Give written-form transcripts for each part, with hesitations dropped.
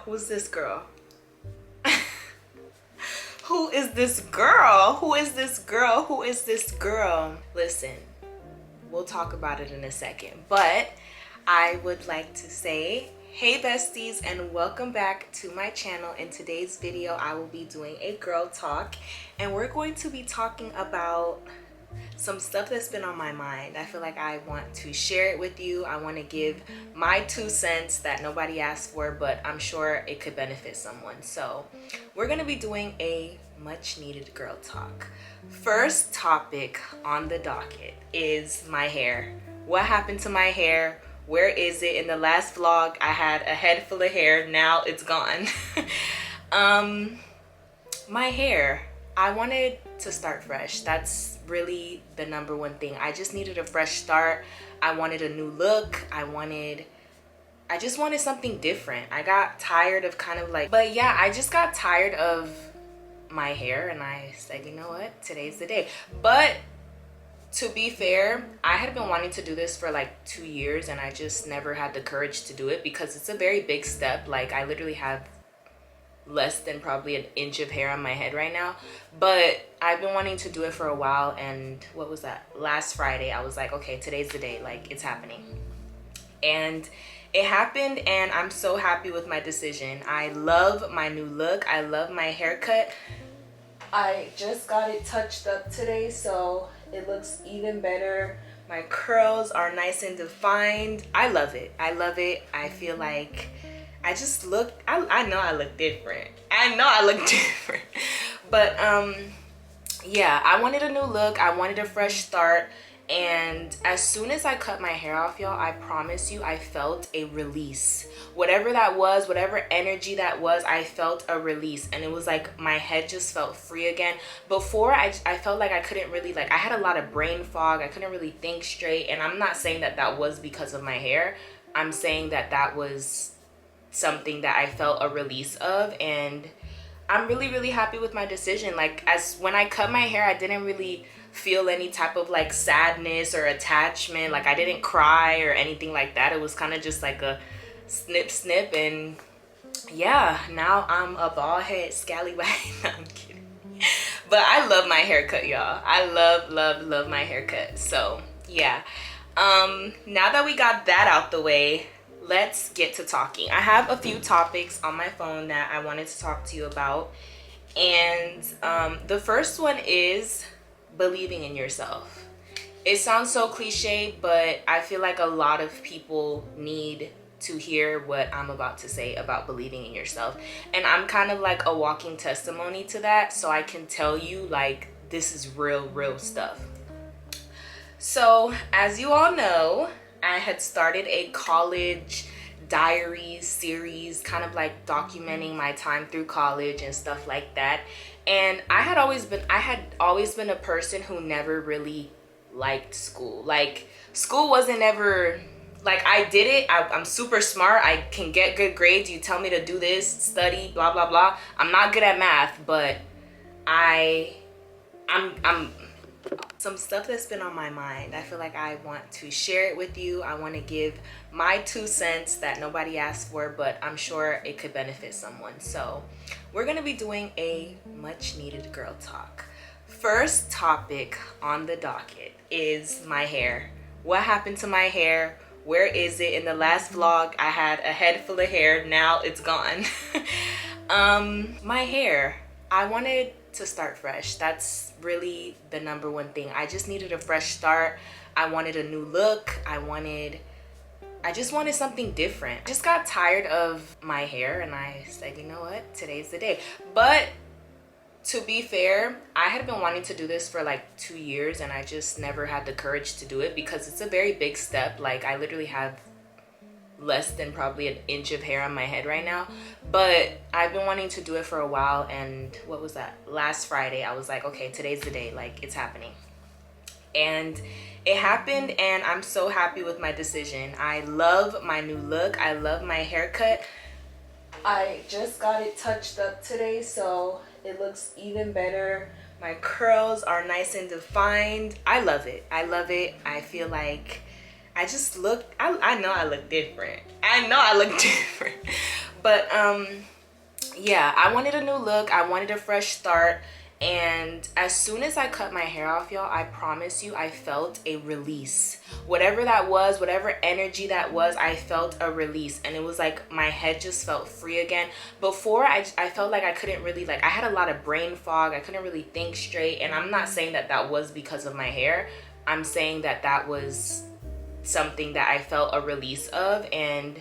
Who's this girl? Who is this girl? Who is this girl? Who is this girl? Listen, we'll talk about it in a second, but I would like to say, hey besties, and welcome back to my channel. In today's video, I will be doing a girl talk, and we're going to be talking about some stuff that's been on my mind. I feel like I want to share it with you. I want to give my 2 cents that nobody asked for, but I'm sure it could benefit someone. So we're going to be doing a much needed girl talk. First topic on the docket is my hair. What happened to my hair? Where is it? In the last vlog, I had a head full of hair. Now it's gone. My hair. I wanted to start fresh. That's really the number one thing. I just needed a fresh start. I wanted a new look. I just wanted something different. I got tired of I just got tired of my hair, and I said, you know what? Today's the day. But to be fair, I had been wanting to do this for like 2 years, and I just never had the courage to do it because it's a very big step. Like, I literally have less than probably an inch of hair on my head right now, but I've been wanting to do it for a while. And what was that? Last Friday, I was like, okay, today's the day. Like, it's happening. And it happened, and I'm so happy with my decision. I love my new look. I love my haircut. I just got it touched up today, so it looks even better. My curls are nice and defined. I love it. I love it. I feel like I just look, I know I look different. I know I look different. But yeah, I wanted a new look. I wanted a fresh start. And as soon as I cut my hair off, y'all, I promise you, I felt a release. Whatever that was, whatever energy that was, I felt a release. And it was like my head just felt free again. Before, I felt like I couldn't really, I had a lot of brain fog. I couldn't really think straight. And I'm not saying that that was because of my hair. I'm saying that that was something that I felt a release of, and I'm really, really happy with my decision. Like, as when I cut my hair, I didn't really feel any type of like sadness or attachment. Like, I didn't cry or anything like that. It was kind of just like a snip, and yeah, now I'm a bald head scallywag. No, I'm kidding. But I love my haircut, y'all. I love my haircut. So yeah, now that we got that out the way, let's get to talking. I have a few topics on my phone that I wanted to talk to you about. And the first one is believing in yourself. It sounds so cliche, but I feel like a lot of people need to hear what I'm about to say about believing in yourself. And I'm kind of like a walking testimony to that. So I can tell you, like, this is real stuff. So as you all know, I had started a college diaries series, kind of like documenting my time through college and stuff like that. And I had always been a person who never really liked school. Like, school wasn't ever, like, I did it. I'm super smart. I can get good grades. You tell me to do this, study, blah, blah, blah. I'm not good at math, but I'm some stuff that's been on my mind. I feel like I want to share it with you. I want to give my 2 cents that nobody asked for, but I'm sure it could benefit someone. So we're going to be doing a much needed girl talk. First topic on the docket is my hair. What happened to my hair? Where is it? In the last vlog, I had a head full of hair. Now it's gone. My hair. I wanted to start fresh. That's really the number one thing. I just needed a fresh start. I wanted a new look. I just wanted something different. I just got tired of my hair, and I said, you know what? Today's the day. But to be fair, I had been wanting to do this for like 2 years, and I just never had the courage to do it because it's a very big step. Like, I literally have less than probably an inch of hair on my head right now, but I've been wanting to do it for a while. And what was that? Last Friday, I was like, okay, today's the day. Like, it's happening. And it happened, and I'm so happy with my decision. I love my new look. I love my haircut. I just got it touched up today, so it looks even better. My curls are nice and defined. I love it. I love it. I feel like I just look, I know I look different. I know I look different. But yeah, I wanted a new look. I wanted a fresh start. And as soon as I cut my hair off, y'all, I promise you, I felt a release. Whatever that was, whatever energy that was, I felt a release. And it was like my head just felt free again. Before, I felt like I couldn't really, like, I had a lot of brain fog. I couldn't really think straight. And I'm not saying that that was because of my hair. I'm saying that that was something that I felt a release of. And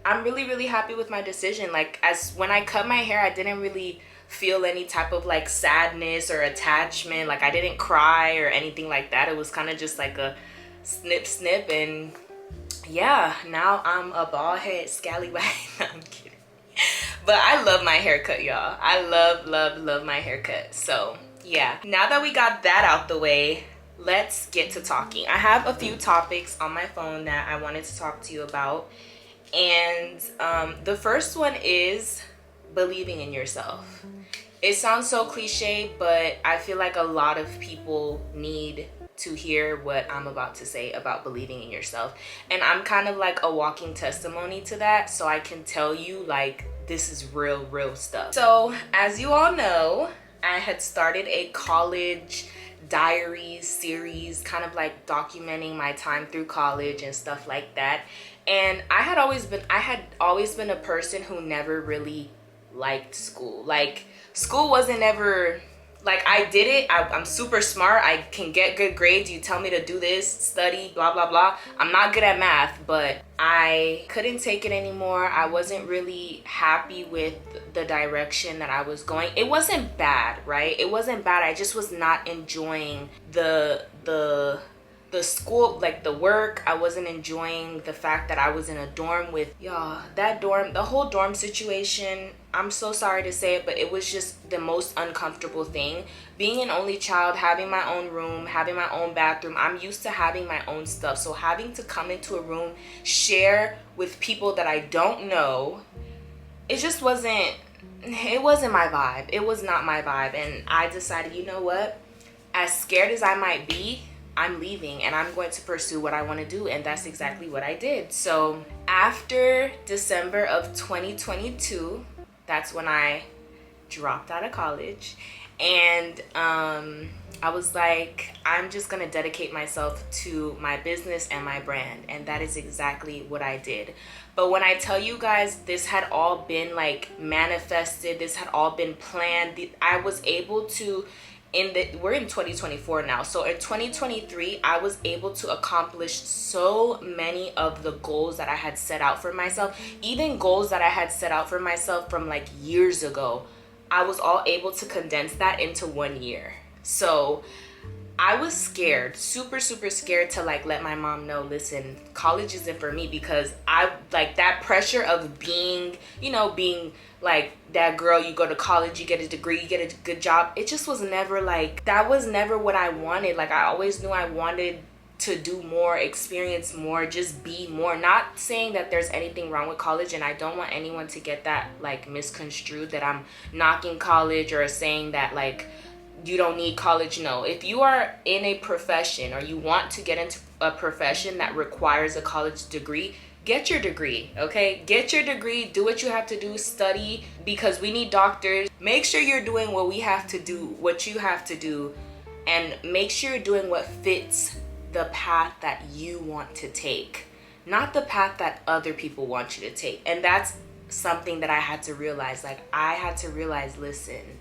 I'm really, really happy with my decision. Like, as when I cut my hair, I didn't really feel any type of like sadness or attachment. Like, I didn't cry or anything like that. It was kind of just like a snip snip, and yeah, now I'm a bald head scallywag. No, I'm kidding. But I love my haircut, y'all. I love my haircut. So yeah, now that we got that out the way, let's get to talking. I have a few topics on my phone that I wanted to talk to you about. And the first one is believing in yourself. It sounds so cliche, but I feel like a lot of people need to hear what I'm about to say about believing in yourself. And I'm kind of like a walking testimony to that, so I can tell you, like, this is real stuff. So as you all know, I had started a college diary series, kind of like documenting my time through college and stuff like that. And I had always been a person who never really liked school. Like, school wasn't ever, like, I did it. I'm super smart. I can get good grades. You tell me to do this, study, blah, blah, blah. I'm not good at math, but I couldn't take it anymore. I wasn't really happy with the direction that I was going. It wasn't bad, right? It wasn't bad. I just was not enjoying the school, like the work. I wasn't enjoying the fact that I was in a dorm with, y'all, that dorm, the whole dorm situation. I'm so sorry to say it, but it was just the most uncomfortable thing. Being an only child, having my own room, having my own bathroom, I'm used to having my own stuff. So having to come into a room, share with people that I don't know, it just wasn't, it wasn't my vibe. It was not my vibe. And I decided, you know what? As scared as I might be, I'm leaving and I'm going to pursue what I want to do. And that's exactly what I did. So after December of 2022, that's when I dropped out of college. And I was like, I'm just going to dedicate myself to my business and my brand. And that is exactly what I did. But when I tell you guys, this had all been like manifested, this had all been planned. I was able to, we're in 2024 now. So in 2023, I was able to accomplish so many of the goals that I had set out for myself, even goals that I had set out for myself from like years ago. I was all able to condense that into 1 year. So I was scared, super scared to like let my mom know, listen, college isn't for me, because I like that pressure of being, you know, being like that girl, you go to college, you get a degree, you get a good job. It just was never like, that was never what I wanted. Like, I always knew I wanted to do more, experience more, just be more. Not saying that there's anything wrong with college, and I don't want anyone to get that like misconstrued, that I'm knocking college or saying that like you don't need college. No, if you are in a profession or you want to get into a profession that requires a college degree, get your degree, okay? Get your degree, do what you have to do, study, because we need doctors. Make sure you're doing what we have to do, what you have to do, and make sure you're doing what fits the path that you want to take, not the path that other people want you to take. And that's something that I had to realize. Like, I had to realize, listen,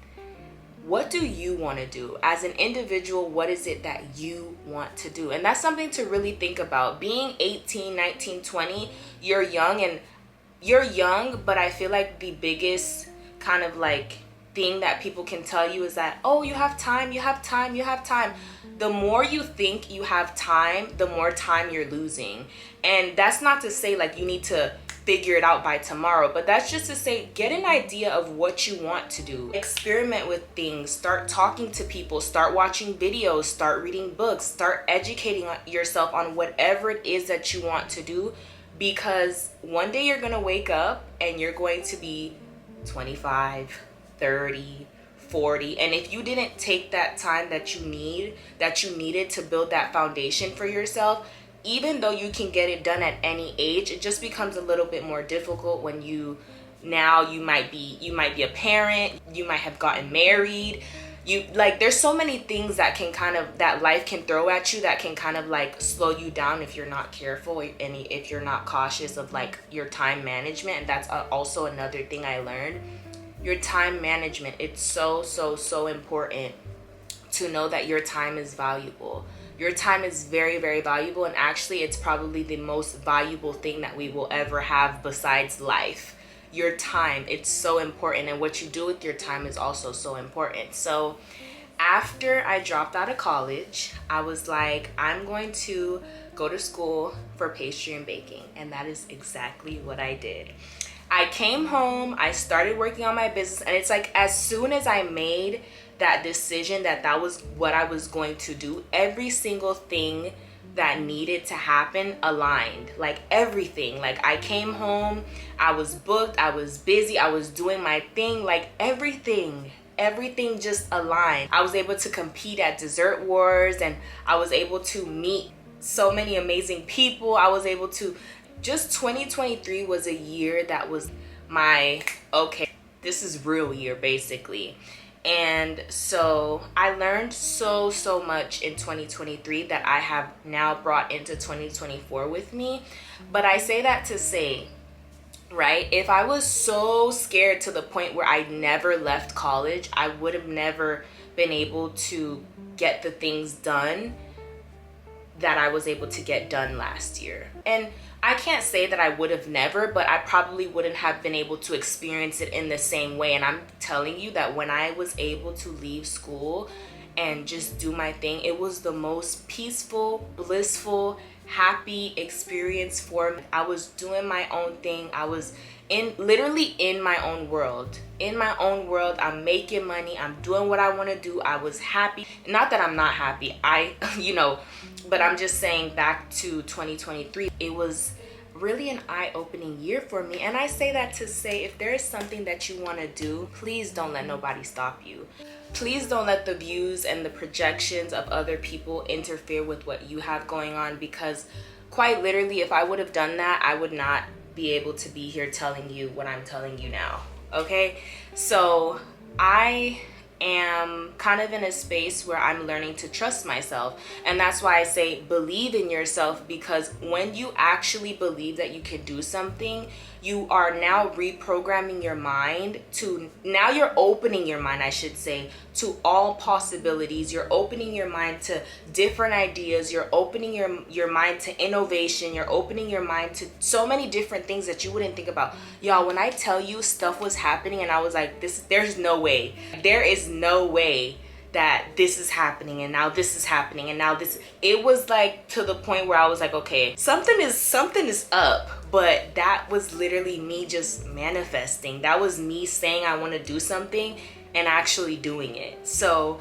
what do you want to do as an individual? What is it that you want to do? And that's something to really think about. Being 18, 19, 20, you're young, but I feel like the biggest kind of like thing that people can tell you is that, oh, you have time. The more you think you have time, the more time you're losing. And that's not to say like you need to figure it out by tomorrow, but that's just to say, get an idea of what you want to do. Experiment with things, start talking to people, start watching videos, start reading books, start educating yourself on whatever it is that you want to do, because one day you're gonna wake up and you're going to be 25, 30, 40, and if you didn't take that time that you needed to build that foundation for yourself, even though you can get it done at any age, it just becomes a little bit more difficult when you now you might be a parent, you might have gotten married. You like, there's so many things that can kind of, that life can throw at you, that can kind of like slow you down if you're not careful and if you're not cautious of like your time management. And that's also another thing I learned. Your time management, it's so important to know that your time is valuable. Your time is very, very valuable, and actually it's probably the most valuable thing that we will ever have besides life. Your time, it's so important, and what you do with your time is also so important. So after I dropped out of college, I was like, I'm going to go to school for pastry and baking, and that is exactly what I did. I came home, I started working on my business, and it's like, as soon as I made that decision that that was what I was going to do, every single thing that needed to happen aligned. Like everything. Like I came home, I was booked, I was busy, I was doing my thing, like everything just aligned. I was able to compete at Dessert Wars, and I was able to meet so many amazing people. I was able to, just 2023 was a year that was my, okay, this is real year basically. And so I learned so much in 2023 that I have now brought into 2024 with me. But I say that to say, right, if I was so scared to the point where I never left college, I would have never been able to get the things done that I was able to get done last year. And I can't say that I would have never, but I probably wouldn't have been able to experience it in the same way. And I'm telling you that when I was able to leave school and just do my thing, it was the most peaceful, blissful, happy experience for me. I was doing my own thing. I was literally in my own world. In my own world, I'm making money. I'm doing what I want to do. I was happy. Not that I'm not happy. But I'm just saying, back to 2023, it was really an eye-opening year for me. And I say that to say, if there is something that you want to do, please don't let nobody stop you. Please don't let the views and the projections of other people interfere with what you have going on, because quite literally, if I would have done that, I would not be able to be here telling you what I'm telling you now. Okay? So I am kind of in a space where I'm learning to trust myself. And that's why I say believe in yourself, because when you actually believe that you can do something, you are now reprogramming your mind to, now you're opening your mind, I should say, to all possibilities. You're opening your mind to different ideas. You're opening your mind to innovation. You're opening your mind to so many different things that you wouldn't think about. Y'all, when I tell you stuff was happening and I was like, there's no way. There is no way that this is happening, and now this is happening, and now this. It was like to the point where I was like, okay, something is up. But that was literally me just manifesting. That was me saying I want to do something and actually doing it. So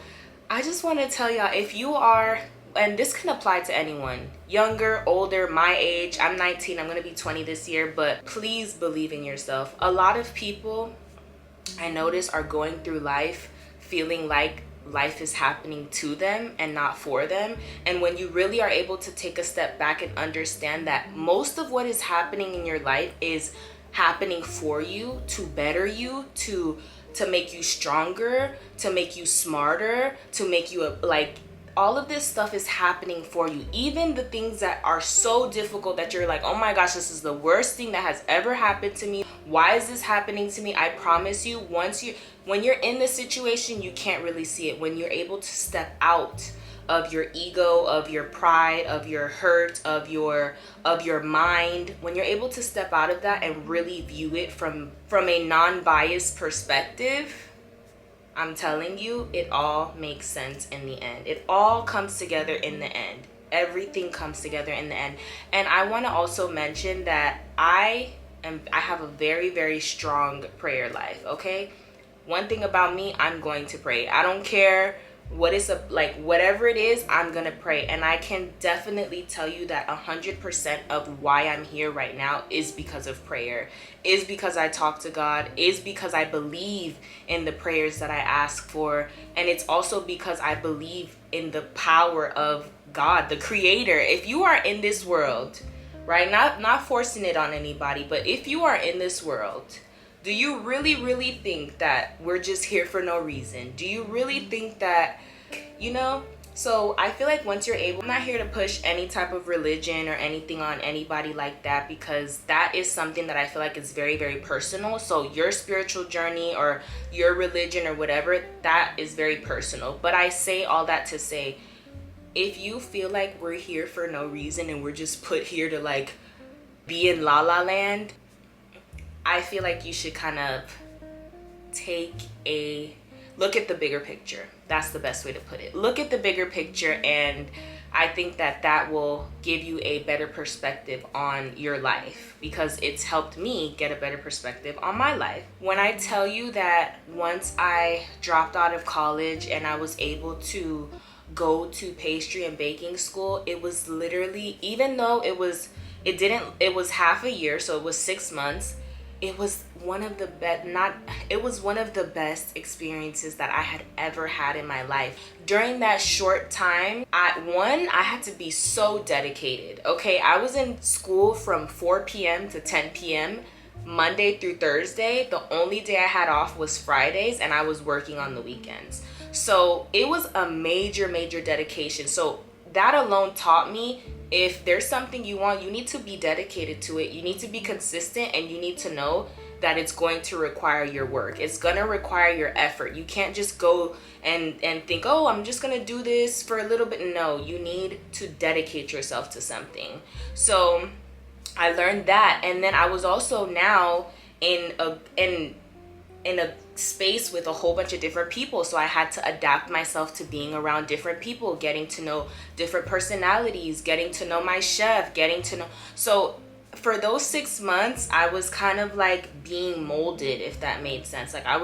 I just want to tell y'all, if you are, and this can apply to anyone, younger, older, my age, I'm 19, I'm going to be 20 this year, but please believe in yourself. A lot of people I notice are going through life feeling like life is happening to them and not for them. And when you really are able to take a step back and understand that most of what is happening in your life is happening for you, to better you, to make you stronger, to make you smarter, to make you like, all of this stuff is happening for you. Even the things that are so difficult that you're like, oh my gosh, this is the worst thing that has ever happened to me. Why is this happening to me? I promise you, when you're in this situation, you can't really see it. When you're able to step out of your ego, of your pride, of your hurt, of your mind, when you're able to step out of that and really view it from a non-biased perspective, I'm telling you, it all makes sense in the end. It all comes together in the end. Everything comes together in the end. And I want to also mention that I have a very, very strong prayer life, okay? One thing about me, I'm going to pray. I don't care what is whatever it is, I'm gonna pray. And I can definitely tell you that 100% of why I'm here right now is because of prayer, is because I talk to God, is because I believe in the prayers that I ask for. And it's also because I believe in the power of God, the creator. If you are in this world, right, not forcing it on anybody, but if you are in this world, Do you really think that we're just here for no reason? Do you really think that, you know? So I feel like once you're able, I'm not here to push any type of religion or anything on anybody like that, because that is something that I feel like is very personal. So your spiritual journey or your religion or whatever, that is very personal. But I say all that to say, if you feel like we're here for no reason and we're just put here to like be in la la land, I feel like you should kind of take a look at the bigger picture. That's the best way to put it. Look at the bigger picture, and I think that that will give you a better perspective on your life, because it's helped me get a better perspective on my life. When I tell you that once I dropped out of college and I was able to go to pastry and baking school, it was literally, even though it was half a year, so it was 6 months, it was one of the best experiences that I had ever had in my life. During that short time, I had to be so dedicated. Okay, I was in school from 4 p.m. to 10 p.m. Monday through Thursday. The only day I had off was Fridays, and I was working on the weekends. So it was a major dedication. So that alone taught me, if there's something you want, you need to be dedicated to it. You need to be consistent, and you need to know that it's going to require your work. It's going to require your effort. You can't just go and think, oh, I'm just going to do this for a little bit. No, you need to dedicate yourself to something. So I learned that. And then I was also now in a space with a whole bunch of different people, so I had to adapt myself to being around different people, getting to know different personalities, getting to know my chef, so for those 6 months I was kind of like being molded, if that made sense. Like I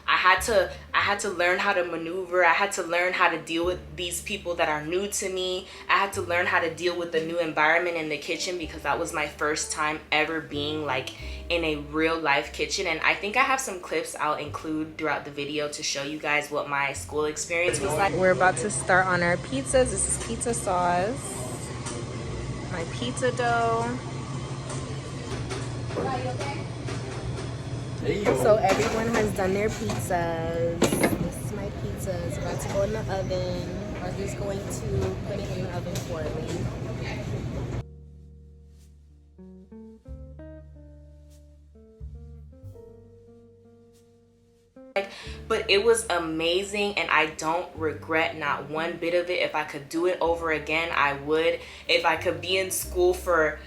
had to learn how to maneuver. I had to learn how to deal with these people that are new to me. I had to learn how to deal with the new environment in the kitchen, because that was my first time ever being like in a real life kitchen. And I think I have some clips I'll include throughout the video to show you guys what my school experience was like. We're about to start on our pizzas. This is pizza sauce, my pizza dough. So everyone has done their pizzas. This is my pizza. It's about to go in the oven. Arthur's going to put it in the oven for me. But it was amazing, and I don't regret not one bit of it. If I could do it over again, I would. If I could be in school for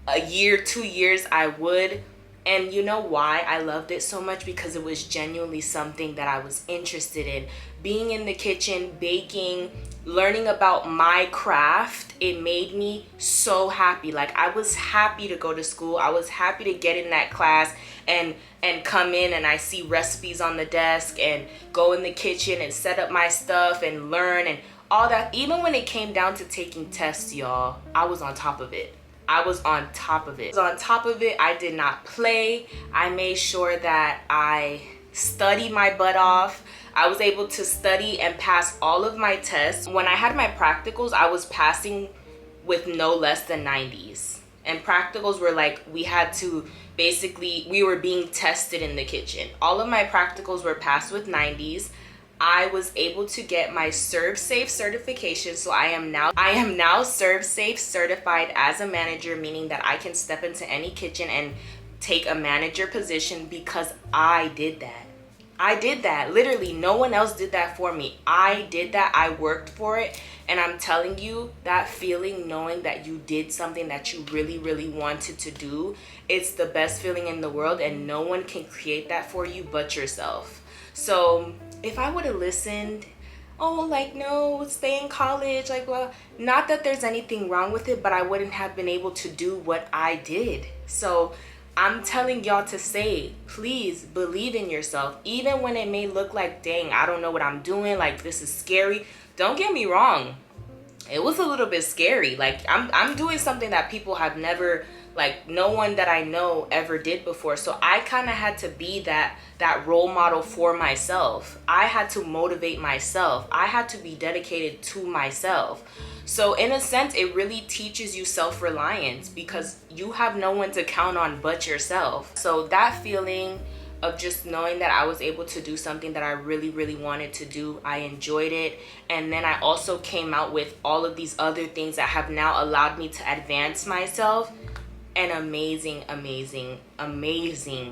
a year, 2 years, I would. And you know why I loved it so much? Because it was genuinely something that I was interested in. Being in the kitchen, baking, learning about my craft, it made me so happy. Like, I was happy to go to school. I was happy to get in that class and come in and I see recipes on the desk and go in the kitchen and set up my stuff and learn and all that. Even when it came down to taking tests, y'all, I was on top of it. I was on top of it. I did not play. I made sure that I studied my butt off. I was able to study and pass all of my tests. When I had my practicals, I was passing with no less than 90s. And practicals were like, we were being tested in the kitchen. All of my practicals were passed with 90s. I was able to get my Serve Safe certification, so I am now Serve Safe certified as a manager, meaning that I can step into any kitchen and take a manager position because I did that. I did that. Literally, no one else did that for me. I did that. I worked for it. And I'm telling you, that feeling, knowing that you did something that you really wanted to do, it's the best feeling in the world, and no one can create that for you but yourself. So if I would have listened, oh, like, no, stay in college, like, well, not that there's anything wrong with it, but I wouldn't have been able to do what I did. So I'm telling y'all to say, please believe in yourself, even when it may look like, dang, I don't know what I'm doing, like, this is scary. Don't get me wrong, it was a little bit scary. Like, I'm doing something that people have never, like, no one that I know ever did before. So I kind of had to be that role model for myself. I had to motivate myself. I had to be dedicated to myself. So in a sense, it really teaches you self-reliance, because you have no one to count on but yourself. So that feeling of just knowing that I was able to do something that I really, really wanted to do. I enjoyed it. And then I also came out with all of these other things that have now allowed me to advance myself. An amazing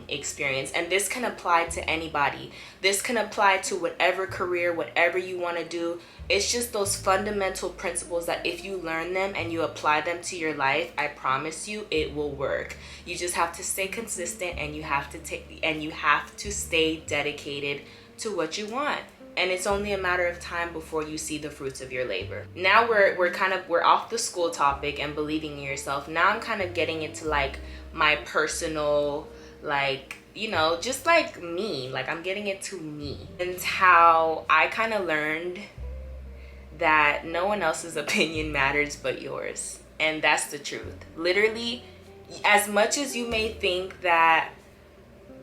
experience. And this can apply to anybody. This can apply to whatever career, whatever you want to do. It's just those fundamental principles that if you learn them and you apply them to your life, I promise you it will work. You just have to stay consistent, and you have to stay dedicated to what you want. And it's only a matter of time before you see the fruits of your labor. Now we're off the school topic and believing in yourself. Now I'm kind of getting into like my personal, like, you know, just like me, like I'm getting into me and how I kind of learned that no one else's opinion matters but yours. And that's the truth. Literally, as much as you may think that,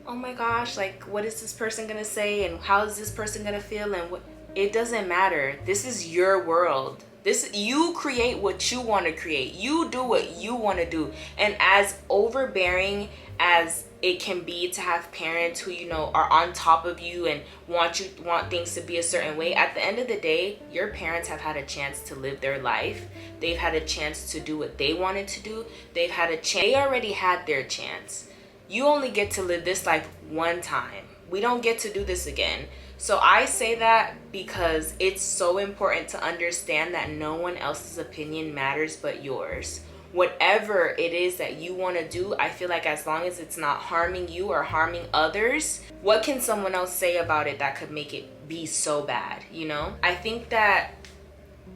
oh my gosh, like what is this person gonna say and how is this person gonna feel, and what, it doesn't matter. This is your world. You create what you want to create. You do what you want to do. And as overbearing as it can be to have parents who, you know, are on top of you and want things to be a certain way, at the end of the day, your parents have had a chance to live their life. They've had a chance to do what they wanted to do. They already had their chance. You only get to live this life one time. We don't get to do this again. So I say that because it's so important to understand that no one else's opinion matters but yours. Whatever it is that you want to do, I feel like as long as it's not harming you or harming others, what can someone else say about it that could make it be so bad, you know? I think that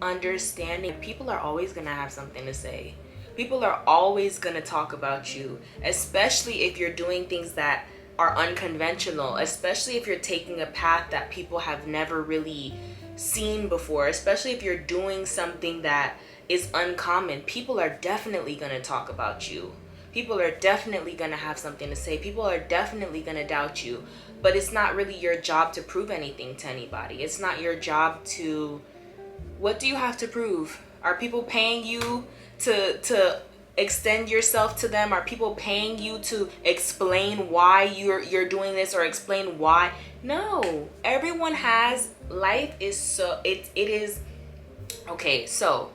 understanding, people are always going to have something to say. People are always going to talk about you, especially if you're doing things that are unconventional, especially if you're taking a path that people have never really seen before, especially if you're doing something that is uncommon. People are definitely going to talk about you. People are definitely going to have something to say. People are definitely going to doubt you. But it's not really your job to prove anything to anybody. It's not your job to... What do you have to prove? Are people paying you to extend yourself to them? Are people paying you to explain why you're doing this or explain why? No. Everyone has... Life is so... It is... Okay, so...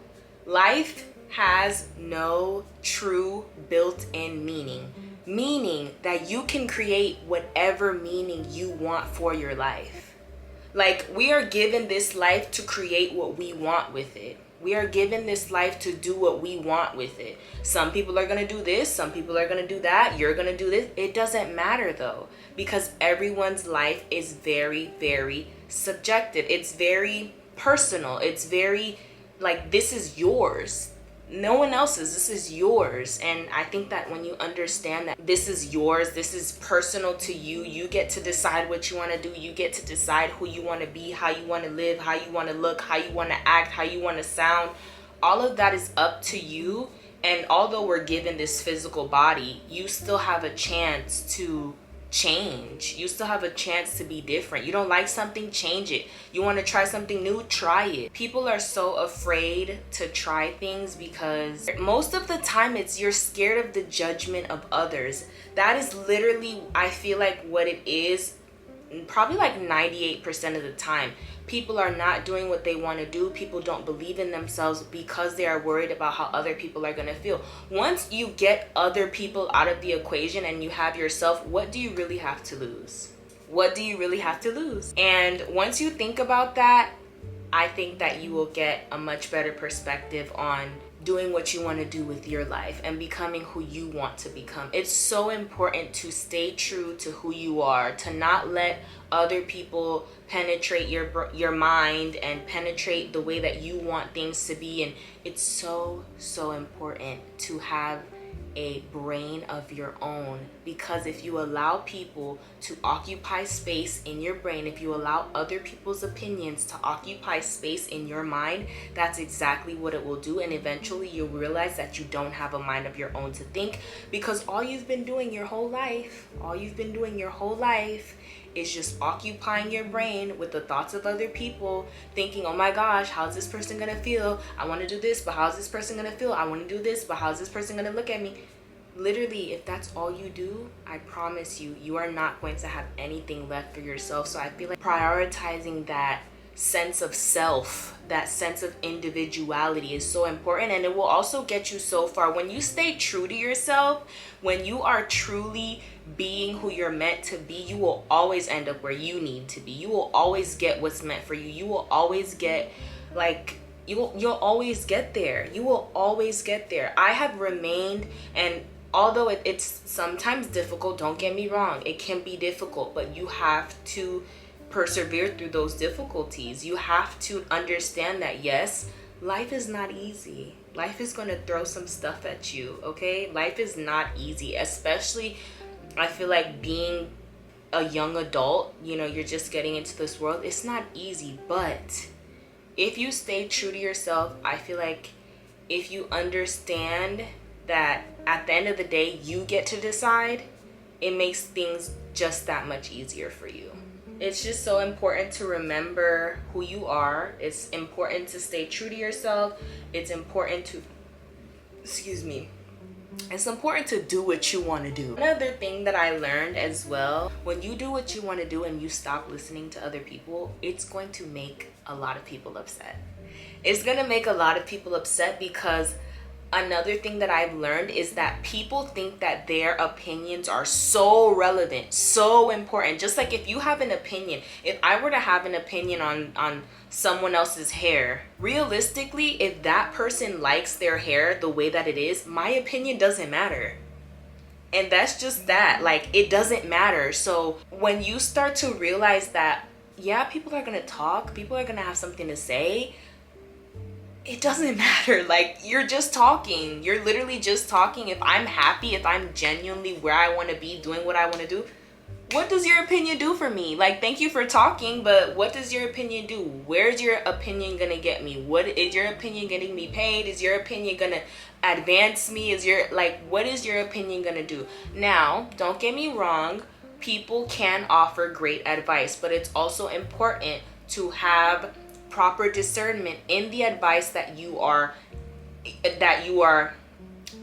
Life has no true built-in meaning. Meaning that you can create whatever meaning you want for your life. Like, we are given this life to create what we want with it. We are given this life to do what we want with it. Some people are going to do this. Some people are going to do that. You're going to do this. It doesn't matter though, because everyone's life is very, very subjective. It's very personal. It's very like, this is yours. No one else's. This is yours. And I think that when you understand that this is yours, this is personal to you, you get to decide what you want to do. You get to decide who you want to be, how you want to live, how you want to look, how you want to act, how you want to sound. All of that is up to you. And although we're given this physical body, you still have a chance to change. You still have a chance to be different. You don't like something, change it. You want to try something new, try it. People are so afraid to try things because most of the time you're scared of the judgment of others. That is literally, I feel like, what it is. Probably like 98% of the time, people are not doing what they want to do. People don't believe in themselves because they are worried about how other people are going to feel. Once you get other people out of the equation and you have yourself, what do you really have to lose? What do you really have to lose? And once you think about that, I think that you will get a much better perspective on doing what you want to do with your life and becoming who you want to become. It's so important to stay true to who you are, to not let other people penetrate your mind and penetrate the way that you want things to be. And it's so important to have a brain of your own, because if you allow people to occupy space in your brain, if you allow other people's opinions to occupy space in your mind, that's exactly what it will do. And eventually you'll realize that you don't have a mind of your own to think, because all you've been doing your whole life is just occupying your brain with the thoughts of other people, thinking, oh my gosh, how's this person gonna feel? I want to do this, but how's this person gonna feel? I want to do this, but how's this person gonna look at me? literally, if that's all you do, I promise you, you are not going to have anything left for yourself. So I feel like prioritizing that sense of self, that sense of individuality is so important, and it will also get you so far. When you stay true to yourself, when you are truly being who you're meant to be, you will always end up where you need to be. You will always get what's meant for you. You will always get, like, you'll always get there. You will always get there. I have remained, and although it's sometimes difficult, don't get me wrong, it can be difficult, but you have to persevere through those difficulties. You have to understand that, yes, life is not easy. Life is going to throw some stuff at you, okay? Life is not easy, especially, I feel like, being a young adult, you know, you're just getting into this world. It's not easy, but if you stay true to yourself, I feel like if you understand that at the end of the day, you get to decide, it makes things just that much easier for you. It's just so important to remember who you are. It's important to stay true to yourself. It's important to, it's important to do what you want to do. Another thing that I learned as well, when you do what you want to do and you stop listening to other people, it's going to make a lot of people upset. It's going to make a lot of people upset because another thing that I've learned is that people think that their opinions are so relevant, so important. Just like if you have an opinion, if I were to have an opinion on someone else's hair, realistically, if that person likes their hair the way that it is, my opinion doesn't matter. And that's just that. Like, it doesn't matter. So when you start to realize that, yeah, people are going to talk, people are going to have something to say, it doesn't matter. Like, you're just talking. You're literally just talking. If I'm happy, if I'm genuinely where I want to be, doing what I want to do, what does your opinion do for me? Like, thank you for talking, but what does your opinion do? Where's your opinion gonna get me? What is your opinion getting me paid? Is your opinion gonna advance me? What is your opinion gonna do? Now, don't get me wrong, people can offer great advice, but it's also important to have proper discernment in the advice that you are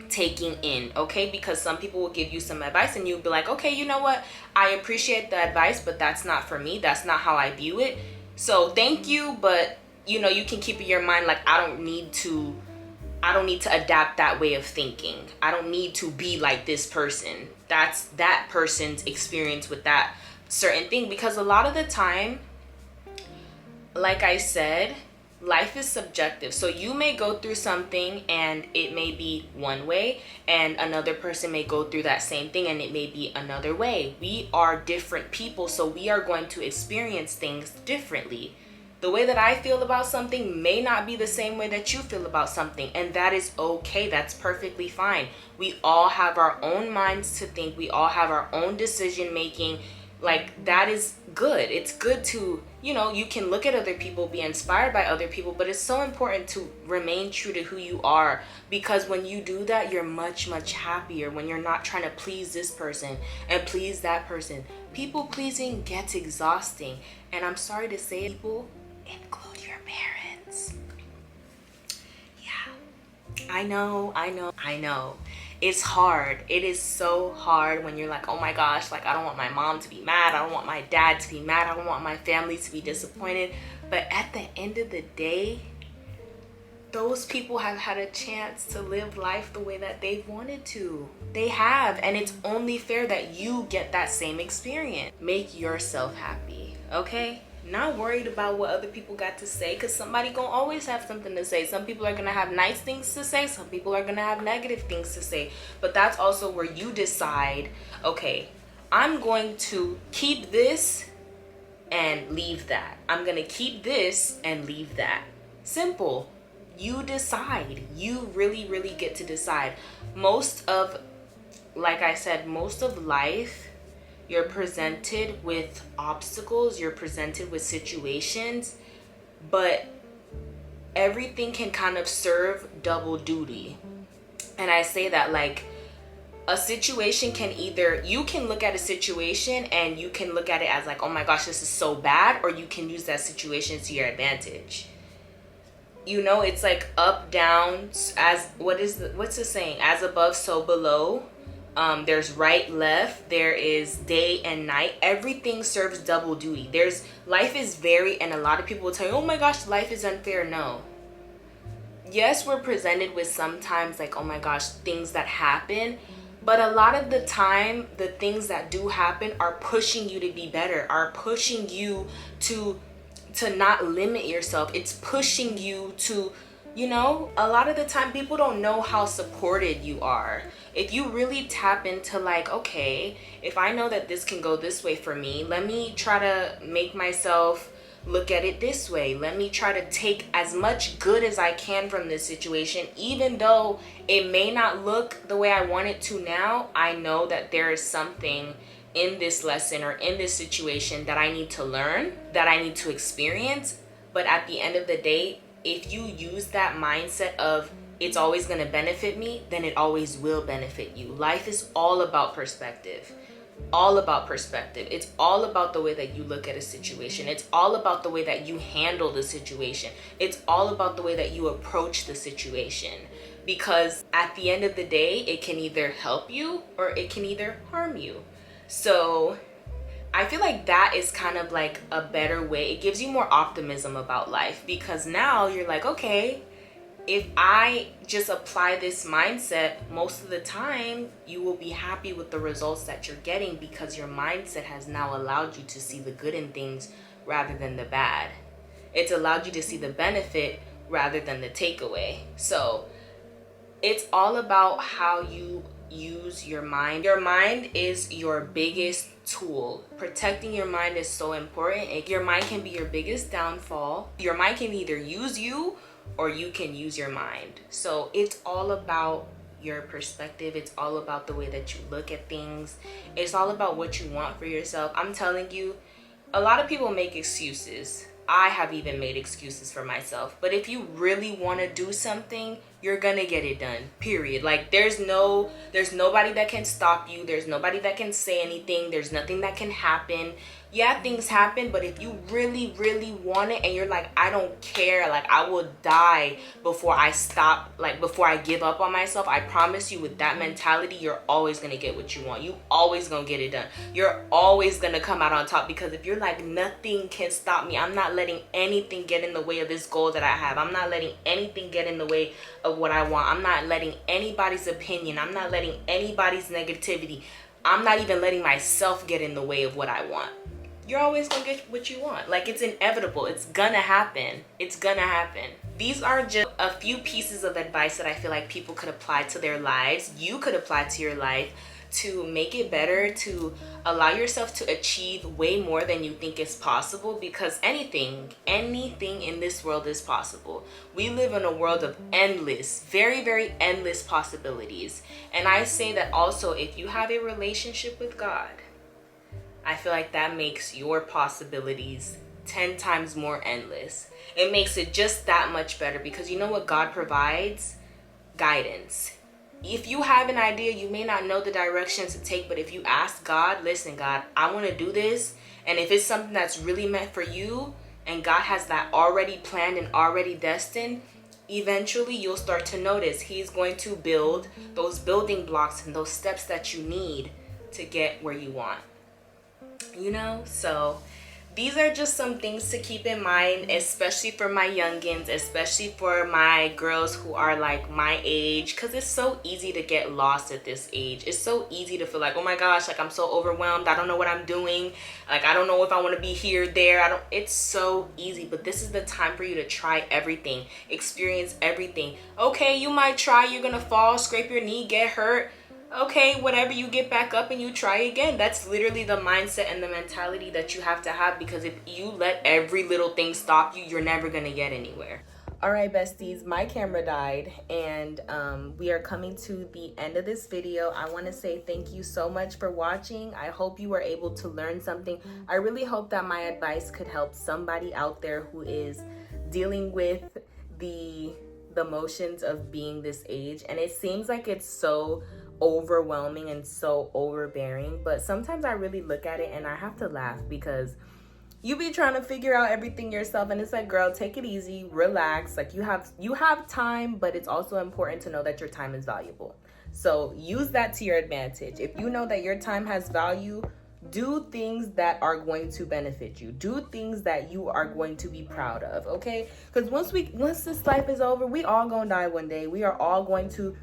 taking in, okay? Because some people will give you some advice and you'll be like, okay, you know what, I appreciate the advice, but that's not for me. That's not how I view it. So thank you, but you know, you can keep in your mind, like, I don't need to adapt that way of thinking. I don't need to be like this person. That's that person's experience with that certain thing. Because a lot of the time, like I said, life is subjective. So you may go through something and it may be one way, and another person may go through that same thing and it may be another way. We are different people, so we are going to experience things differently. The way that I feel about something may not be the same way that you feel about something, and that is okay. That's perfectly fine. We all have our own minds to think. We all have our own decision making. Like, that is good. It's good to, you know, you can look at other people, be inspired by other people, but it's so important to remain true to who you are, because when you do that, you're much, much happier when you're not trying to please this person and please that person. People pleasing gets exhausting, and I'm sorry to say, people, include your parents. Yeah, I know. It's hard. It is so hard when you're like, oh my gosh, like, I don't want my mom to be mad. I don't want my dad to be mad. I don't want my family to be disappointed. But at the end of the day, those people have had a chance to live life the way that they've wanted to. They have. And it's only fair that you get that same experience. Make yourself happy, okay? Not worried about what other people got to say, because somebody gonna always have something to say. Some people are gonna have nice things to say, some people are gonna have negative things to say. But that's also where you decide, okay, I'm going to keep this and leave that. I'm gonna keep this and leave that. Simple. You decide. You really, really get to decide. Like I said, most of life, you're presented with obstacles, you're presented with situations, but everything can kind of serve double duty. And I say that, like, a situation can either, you can look at a situation and you can look at it as like, oh my gosh, this is so bad, or you can use that situation to your advantage. You know, it's like up, down, what's the saying? As above, so below. There's right, left. There is day and night. Everything serves double duty. Life is very, and a lot of people will tell you, oh my gosh, life is unfair. No. Yes, we're presented with sometimes like, oh my gosh, things that happen. But a lot of the time, the things that do happen are pushing you to be better, are pushing you to not limit yourself. It's pushing you to, a lot of the time people don't know how supported you are. If you really tap into like, okay, if I know that this can go this way for me, let me try to make myself look at it this way. Let me try to take as much good as I can from this situation. Even though it may not look the way I want it to now, I know that there is something in this lesson or in this situation that I need to learn, that I need to experience. But at the end of the day, if you use that mindset of it's always going to benefit me, then it always will benefit you. Life is all about perspective. All about perspective. It's all about the way that you look at a situation. It's all about the way that you handle the situation. It's all about the way that you approach the situation. Because at the end of the day, it can either help you or it can either harm you. So I feel like that is kind of like a better way. It gives you more optimism about life, because now you're like, okay, if I just apply this mindset, most of the time you will be happy with the results that you're getting, because your mindset has now allowed you to see the good in things rather than the bad. It's allowed you to see the benefit rather than the takeaway. So it's all about how you use your mind. Your mind is your biggest tool. Protecting your mind is so important. Your mind can be your biggest downfall. Your mind can either use you or you can use your mind. So it's all about your perspective. It's all about the way that you look at things. It's all about what you want for yourself. I'm telling you, a lot of people make excuses. I have even made excuses for myself. But if you really want to do something, you're gonna get it done, period. Like there's nobody that can stop you. There's nobody that can say anything. There's nothing that can happen. Yeah, things happen, but if you really, really want it and you're like, I don't care, like I will die before I stop, like before I give up on myself, I promise you, with that mentality, you're always gonna get what you want. You always gonna get it done. You're always gonna come out on top, because if you're like, nothing can stop me, I'm not letting anything get in the way of this goal that I have. I'm not letting anything get in the way of what I want. I'm not letting anybody's opinion. I'm not letting anybody's negativity. I'm not even letting myself get in the way of what I want. You're always gonna get what you want. Like, it's inevitable. It's gonna happen. It's gonna happen. These are just a few pieces of advice that I feel like people could apply to their lives. You could apply to your life to make it better, to allow yourself to achieve way more than you think is possible, because anything in this world is possible. We live in a world of endless, very, very endless possibilities. And I say that also, if you have a relationship with God, I feel like that makes your possibilities 10 times more endless. It makes it just that much better, because you know what God provides? Guidance. If you have an idea, you may not know the direction to take, but if you ask God, listen, God, I want to do this. And if it's something that's really meant for you, and God has that already planned and already destined, eventually you'll start to notice He's going to build those building blocks and those steps that you need to get where you want. So these are just some things to keep in mind, especially for my youngins, especially for my girls who are like my age, because it's so easy to get lost at this age. It's so easy to feel like, oh my gosh, like I'm so overwhelmed. I don't know what I'm doing. Like, I don't know if I want to be here, there. It's so easy, but this is the time for you to try everything, experience everything. Okay, you might try, you're going to fall, scrape your knee, get hurt. Okay, whatever, you get back up and you try again. That's literally the mindset and the mentality that you have to have, because if you let every little thing stop you, you're never gonna get anywhere. All right, besties, my camera died, and we are coming to the end of this video. I want to say thank you so much for watching. I hope you were able to learn something. I really hope that my advice could help somebody out there who is dealing with the emotions of being this age. And it seems like it's so overwhelming and so overbearing, but sometimes I really look at it and I have to laugh, because you be trying to figure out everything yourself, and it's like, girl, take it easy, relax. Like, you have time, but it's also important to know that your time is valuable. So use that to your advantage. If you know that your time has value, do things that are going to benefit you. Do things that you are going to be proud of, okay? Because once this life is over, we all gonna die one day. We are all going to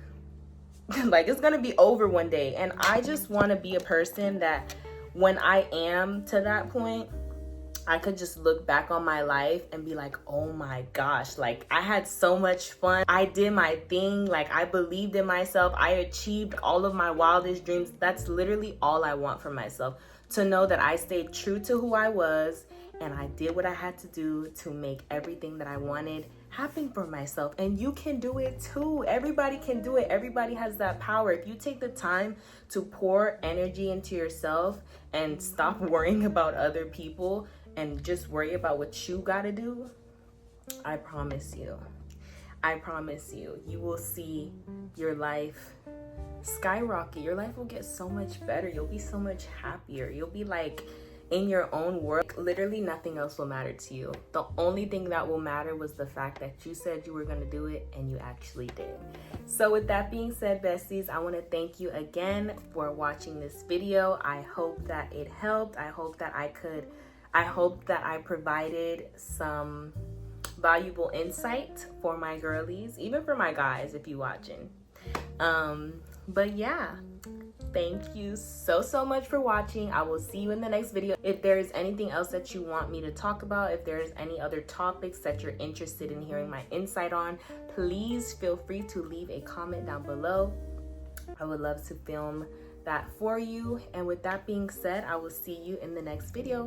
like, it's gonna be over one day. And I just want to be a person that when I am to that point, I could just look back on my life and be like, oh my gosh, like I had so much fun. I did my thing. Like I believed in myself. I achieved all of my wildest dreams. That's literally all I want for myself. To know that I stayed true to who I was and I did what I had to do to make everything that I wanted happen for myself. And you can do it too. Everybody can do it. Everybody has that power. If you take the time to pour energy into yourself and stop worrying about other people and just worry about what you gotta do, I promise you, you will see your life skyrocket. Your life will get so much better. You'll be so much happier. You'll be like in your own world. Literally nothing else will matter to you. The only thing that will matter was the fact that you said you were gonna do it and you actually did. So with that being said, besties, I want to thank you again for watching this video. I hope that it helped. I hope that I provided some valuable insight for my girlies, even for my guys if you watching. But yeah, thank you so much for watching. I will see you in the next video. If there is anything else that you want me to talk about, if there's any other topics that you're interested in hearing my insight on, please feel free to leave a comment down below. I would love to film that for you. And with that being said, I will see you in the next video.